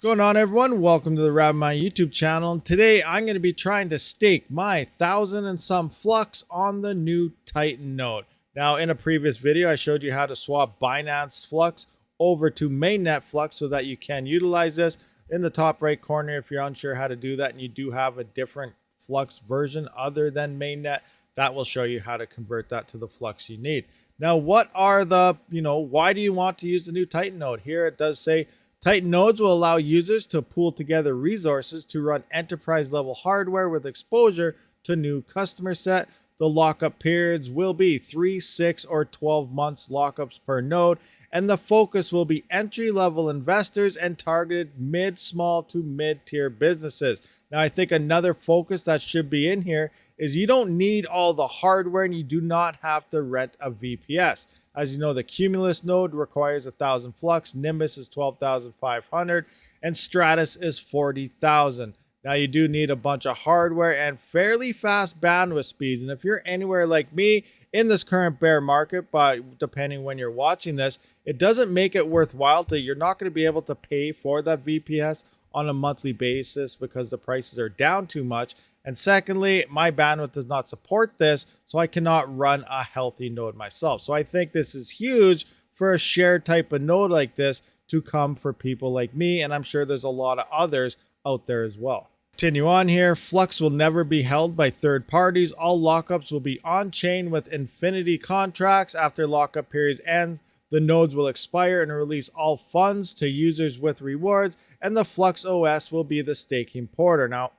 What's going on, everyone? Welcome to the RabidMining YouTube channel. And today I'm going to be trying to stake my 1,000 and some Flux on the new Titan node. Now, in a previous video, I showed you how to swap Binance Flux over to mainnet Flux so that you can utilize this. In the top right corner, if you're unsure how to do that and you do have a different Flux version other than mainnet, that will show you how to convert that to the Flux you need. Now, what are the, why do you want to use the new Titan node? Here it does say Titan nodes will allow users to pool together resources to run enterprise level hardware with exposure to new customer set. The lockup periods will be 3, 6, or 12 months lockups per node, and the focus will be entry-level investors and targeted mid, small to mid-tier businesses. Now, I think another focus that should be in here is you don't need all the hardware and you do not have to rent a VPS. As you know, the Cumulus node requires 1,000 Flux, Nimbus is 12,500, and Stratus is 40,000. Now, you do need a bunch of hardware and fairly fast bandwidth speeds. And if you're anywhere like me in this current bear market, but depending when you're watching this, it doesn't make it worthwhile you're not going to be able to pay for that VPS on a monthly basis because the prices are down too much. And secondly, my bandwidth does not support this, so I cannot run a healthy node myself. So I think this is huge for a shared type of node like this to come for people like me. And I'm sure there's a lot of others out there as well. Continue on here. Flux will never be held by third parties. All lockups will be on-chain with infinity contracts. After lockup periods ends, the nodes will expire and release all funds to users with rewards, and the Flux OS will be the staking portal. Now,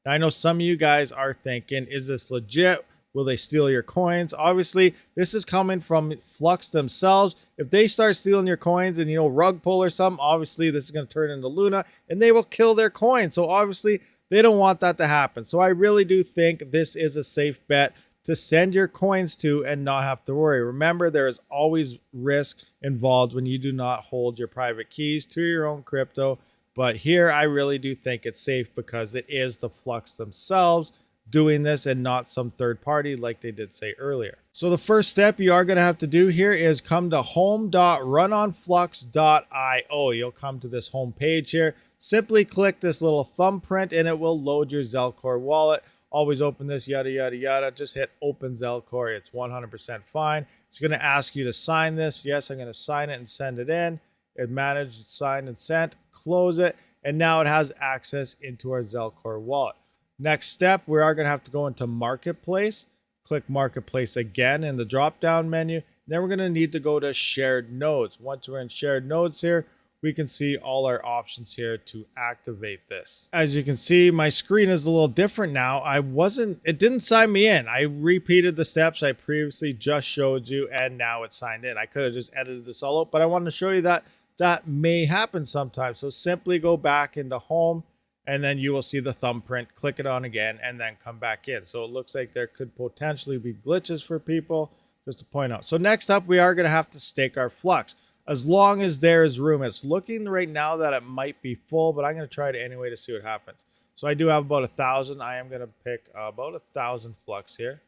I know some of you guys are thinking, is this legit? Will they steal your coins? Obviously, this is coming from Flux themselves. If they start stealing your coins and, rug pull or something, obviously this is going to turn into Luna and they will kill their coins. So obviously, they don't want that to happen. So I really do think this is a safe bet to send your coins to and not have to worry. Remember, there is always risk involved when you do not hold your private keys to your own crypto. But here, I really do think it's safe because it is the Flux themselves doing this and not some third party like they did say earlier. So the first step you are going to have to do here is come to home.runonflux.io. You'll come to this home page here. Simply click this little thumbprint and it will load your Zelcore wallet. Always open this, yada, yada, yada. Just hit open Zelcore. It's 100% fine. It's going to ask you to sign this. Yes, I'm going to sign it and send it in. It managed, signed, and sent. Close it. And now it has access into our Zelcore wallet. Next step, we are going to have to go into Marketplace. Click Marketplace again in the drop-down menu. Then we're going to need to go to Shared Nodes. Once we're in Shared Nodes here, we can see all our options here to activate this. As you can see, my screen is a little different now. It didn't sign me in. I repeated the steps I previously just showed you, and now it's signed in. I could have just edited this all out, but I wanted to show you that that may happen sometimes. So simply go back into Home, and then you will see the thumbprint, click it on again, and then come back in. So it looks like there could potentially be glitches for people, just to point out. So next up, we are going to have to stake our Flux, as long as there is room. It's looking right now that it might be full, but I'm going to try it anyway to see what happens. So I do have about 1,000. I am going to pick about 1,000 Flux here.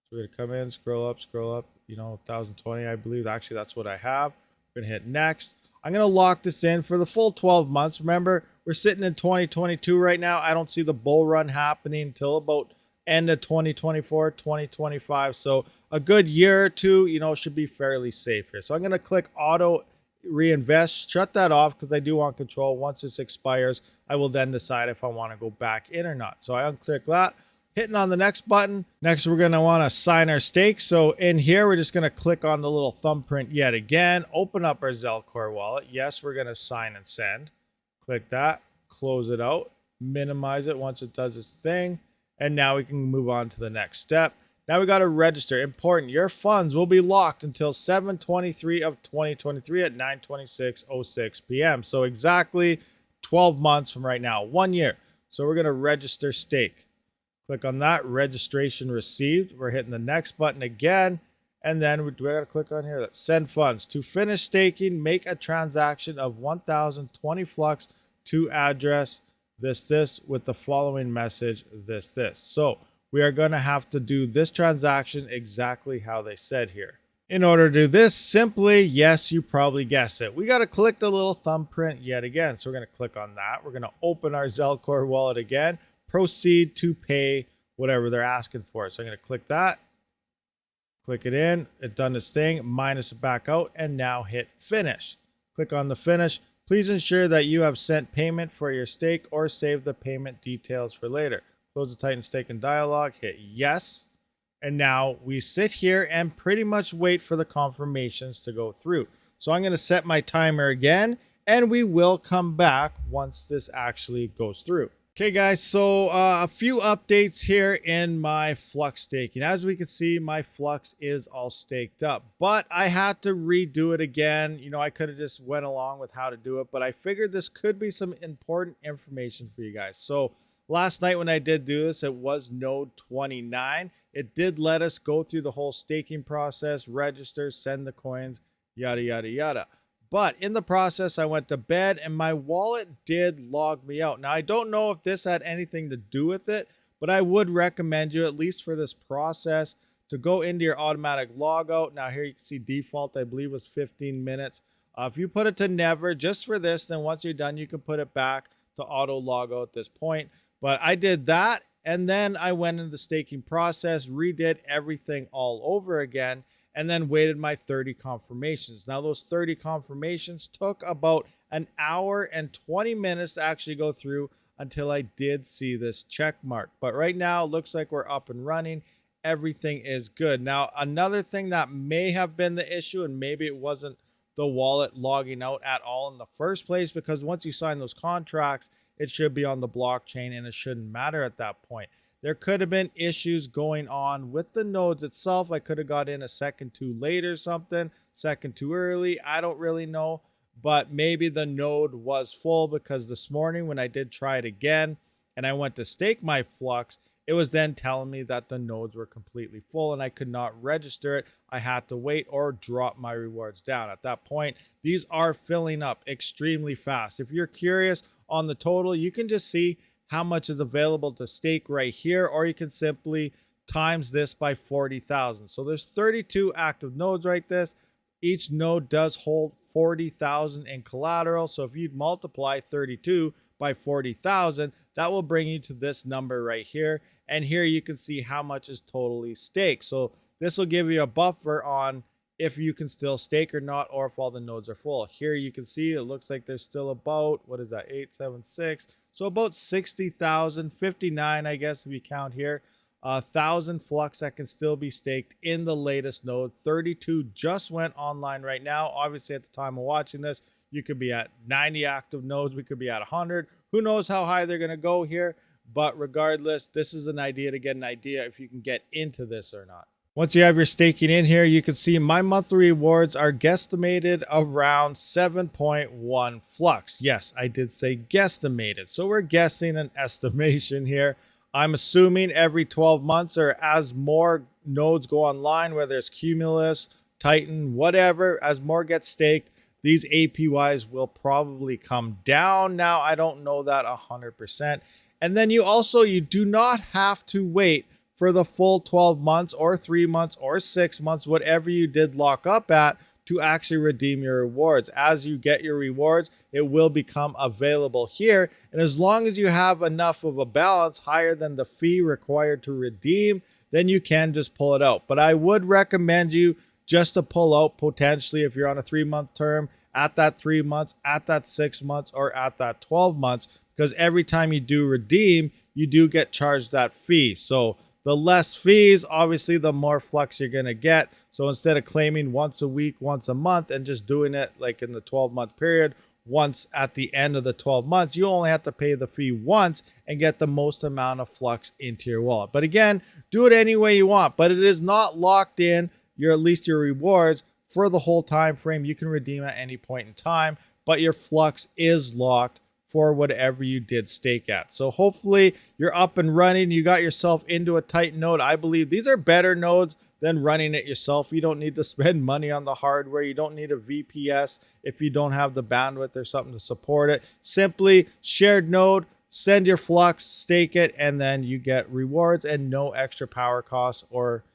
So we're going to come in, scroll up, 1,020, I believe. Actually, that's what I have. We're going to hit next. I'm going to lock this in for the full 12 months. Remember, we're sitting in 2022 right now. I don't see the bull run happening until about end of 2024, 2025. So a good year or two, should be fairly safe here. So I'm going to click auto reinvest, shut that off because I do want control. Once this expires, I will then decide if I want to go back in or not. So I unclick that. Hitting on the next button. Next, we're going to want to sign our stake. So in here, we're just going to click on the little thumbprint yet again, open up our Zelcore wallet. Yes, we're going to sign and send. Click that, close it out, minimize it once it does its thing. And now we can move on to the next step. Now we got to register. Important, your funds will be locked until 7/23 of 2023 at 9:26:06 p.m. So exactly 12 months from right now, 1 year. So we're going to register stake. Click on that, registration received. We're hitting the next button again. And then we got to click on here, send funds. To finish staking, make a transaction of 1,020 Flux to address this with the following message, this. So we are going to have to do this transaction exactly how they said here. In order to do this, simply, yes, you probably guessed it. We got to click the little thumbprint yet again. So we're going to click on that. We're going to open our Zelcore wallet again, proceed to pay whatever they're asking for. So I'm going to click that, click it in, it done its thing, minus it back out, and now hit finish. Click on the finish. Please ensure that you have sent payment for your stake or save the payment details for later. Close the Titan staking dialog, hit yes. And now we sit here and pretty much wait for the confirmations to go through. So I'm going to set my timer again, and we will come back once this actually goes through. Okay, guys, so a few updates here in my Flux staking. As we can see, my Flux is all staked up, but I had to redo it again. You know, I could have just went along with how to do it, but I figured this could be some important information for you guys. So last night when I did do this, it was node 29. It did let us go through the whole staking process, register, send the coins, yada, yada, yada. But in the process, I went to bed and my wallet did log me out. Now, I don't know if this had anything to do with it, but I would recommend you, at least for this process, to go into your automatic logout. Now, here you can see default, I believe, was 15 minutes. If you put it to never, just for this, then once you're done, you can put it back to auto logout at this point. But I did that, and then I went into the staking process, redid everything all over again, and then waited my 30 confirmations. Now, those 30 confirmations took about an hour and 20 minutes to actually go through until I did see this check mark. But right now, it looks like we're up and running. Everything is good. Now, another thing that may have been the issue, and maybe it wasn't the wallet logging out at all in the first place, because once you sign those contracts, it should be on the blockchain and it shouldn't matter at that point. There could have been issues going on with the nodes itself. I could have got in a second too late or something, second too early. I don't really know, but maybe the node was full, because this morning when I did try it again and I went to stake my Flux, it was then telling me that the nodes were completely full and I could not register it. I had to wait or drop my rewards down. At that point, these are filling up extremely fast. If you're curious on the total, you can just see how much is available to stake right here, or you can simply times this by 40,000. So there's 32 active nodes right this. Each node does hold 40,000 in collateral. So if you multiply 32 by 40,000, that will bring you to this number right here. And here you can see how much is totally staked. So this will give you a buffer on if you can still stake or not, or if all the nodes are full. Here you can see it looks like there's still about, what is that, 876. So about 60,000, 59, I guess, if you count here. 1,000 Flux that can still be staked in the latest node. 32 just went online right now. Obviously, at the time of watching this, you could be at 90 active nodes. We could be at 100. Who knows how high they're going to go here? But regardless, this is an idea to get an idea if you can get into this or not. Once you have your staking in here, you can see my monthly rewards are guesstimated around 7.1 Flux. Yes, I did say guesstimated. So we're guessing an estimation here. I'm assuming every 12 months or as more nodes go online, whether it's Cumulus, Titan, whatever, as more get staked, these APYs will probably come down. Now, I don't know that 100%. And then you do not have to wait for the full 12 months or 3 months or 6 months, whatever you did lock up at, to actually redeem your rewards. As you get your rewards, it will become available here. And as long as you have enough of a balance higher than the fee required to redeem, then you can just pull it out. But I would recommend you just to pull out potentially if you're on a 3-month term, at that 3 months, at that 6 months, or at that 12 months, because every time you do redeem, you do get charged that fee. So the less fees, obviously, the more Flux you're going to get. So instead of claiming once a week, once a month, and just doing it like in the 12-month period, once at the end of the 12 months, you only have to pay the fee once and get the most amount of Flux into your wallet. But again, do it any way you want, but it is not locked in, at least your rewards, for the whole time frame. You can redeem at any point in time, but your Flux is locked for whatever you did stake at. So hopefully you're up and running. You got yourself into a Titan node. I believe these are better nodes than running it yourself. You don't need to spend money on the hardware. You don't need a VPS if you don't have the bandwidth or something to support it. Simply shared node, send your Flux, stake it, and then you get rewards and no extra power costs or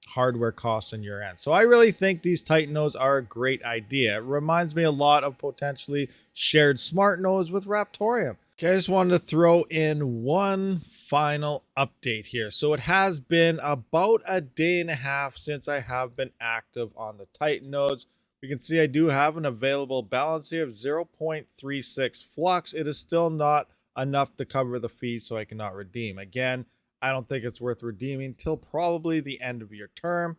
hardware costs on your end. So I really think these Titan nodes are a great idea. It reminds me a lot of potentially shared smart nodes with Raptorium. Okay, I just wanted to throw in one final update here. So it has been about a day and a half since I have been active on the Titan nodes. You can see I do have an available balance here of 0.36 Flux. It is still not enough to cover the fee, so I cannot redeem. Again, I don't think it's worth redeeming till probably the end of your term.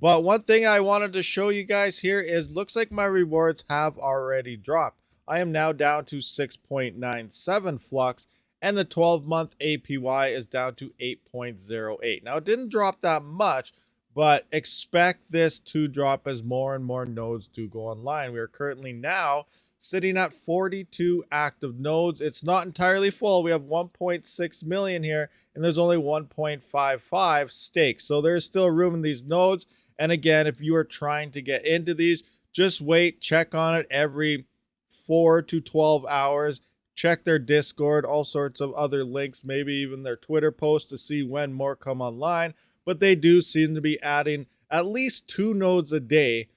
But one thing I wanted to show you guys here is looks like my rewards have already dropped. I am now down to 6.97 Flux, and the 12-month APY is down to 8.08. Now, it didn't drop that much, but expect this to drop as more and more nodes do go online. We are currently now sitting at 42 active nodes. It's not entirely full. We have 1.6 million here, and there's only 1.55 stakes. So there's still room in these nodes. And again, if you are trying to get into these, just wait, check on it every 4 to 12 hours. Check their Discord, all sorts of other links, maybe even their Twitter posts to see when more come online. But they do seem to be adding at least 2 nodes a day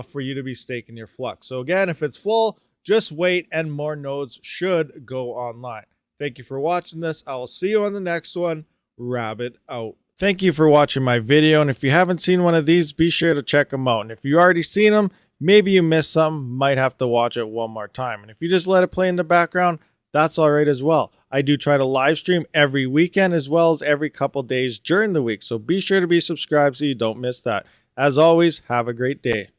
for you to be staking your Flux. So again, if it's full, just wait and more nodes should go online. Thank you for watching this. I will see you on the next one. Rabid out. Thank you for watching my video, and if you haven't seen one of these, be sure to check them out. And if you already seen them, maybe you missed some, might have to watch it one more time. And if you just let it play in the background, that's all right as well. I do try to live stream every weekend as well as every couple days during the week, so be sure to be subscribed so you don't miss that. As always, have a great day.